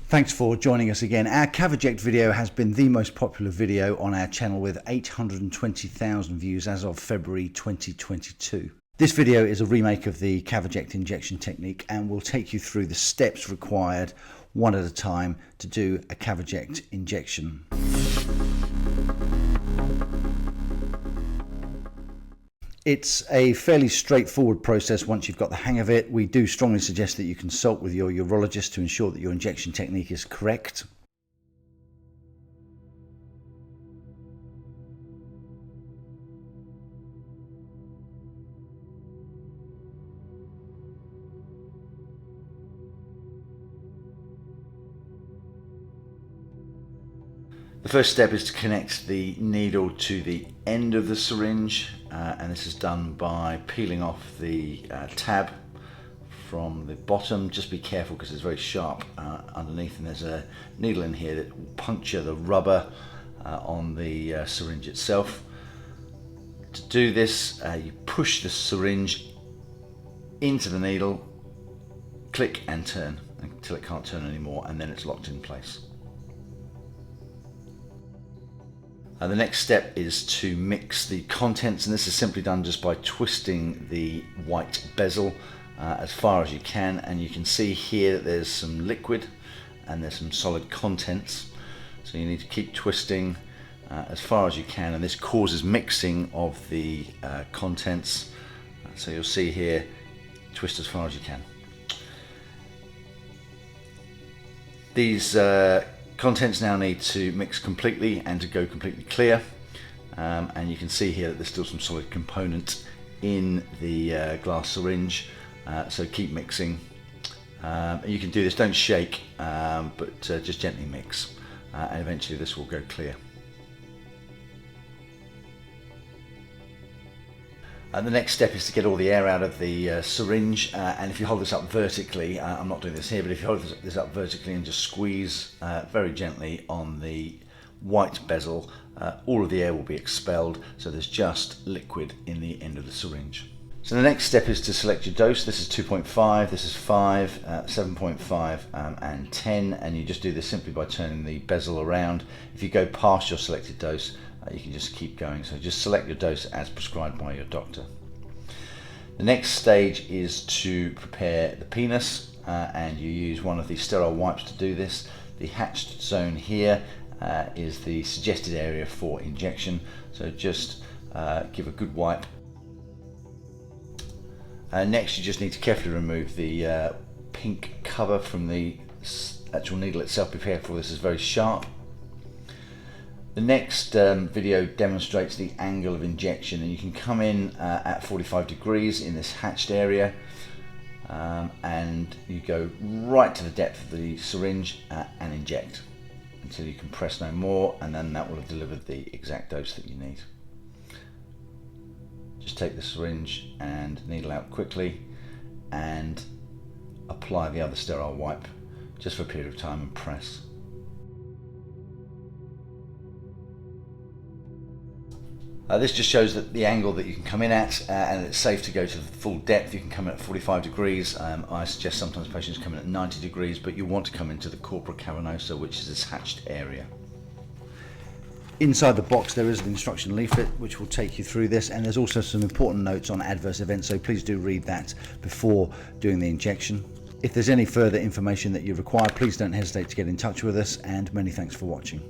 Thanks for joining us again. Our Caverject video has been the most popular video on our channel with 820,000 views as of February 2022. This video is a remake of the Caverject injection technique and will take you through the steps required one at a time to do a Caverject injection. It's a fairly straightforward process once you've got the hang of it. We do strongly suggest that you consult with your urologist to ensure that your injection technique is correct. The first step is to connect the needle to the end of the syringe, and this is done by peeling off the tab from the bottom. Just be careful because it's very sharp underneath, and there's a needle in here that will puncture the rubber on the syringe itself. To do this, you push the syringe into the needle, click and turn until it can't turn anymore, and then it's locked in place. The next step is to mix the contents, and this is simply done just by twisting the white bezel as far as you can, and you can see here that there's some liquid and there's some solid contents, so you need to keep twisting as far as you can, and this causes mixing of the contents. So you'll see here, twist as far as you can. These contents now need to mix completely and to go completely clear, and you can see here that there's still some solid components in the glass syringe, so keep mixing. You can do this, don't shake, but just gently mix, and eventually this will go clear. The next step is to get all the air out of the syringe, and if you hold this up vertically, I'm not doing this here, but if you hold this up vertically and just squeeze very gently on the white bezel, all of the air will be expelled, so there's just liquid in the end of the syringe. So the next step is to select your dose. This is 2.5, this is 5, 7.5 and 10, and you just do this simply by turning the bezel around. If you go past your selected dose, you can just keep going, so just select your dose as prescribed by your doctor. The next stage is to prepare the penis, and you use one of these sterile wipes to do this. The hatched zone here is the suggested area for injection, so just give a good wipe. Next, you just need to carefully remove the pink cover from the actual needle itself. Be careful, this is very sharp. The next video demonstrates the angle of injection, and you can come in at 45 degrees in this hatched area, and you go right to the depth of the syringe and inject until you can press no more, and then that will have delivered the exact dose that you need. Just take the syringe and needle out quickly and apply the other sterile wipe just for a period of time and press. This just shows that the angle that you can come in at, and it's safe to go to the full depth. You can come in at 45 degrees. I suggest sometimes patients come in at 90 degrees, but you want to come into the corpora cavernosa, which is this hatched area. Inside the box there is an instruction leaflet which will take you through this, and there's also some important notes on adverse events, so please do read that before doing the injection. If there's any further information that you require, please don't hesitate to get in touch with us, and many thanks for watching.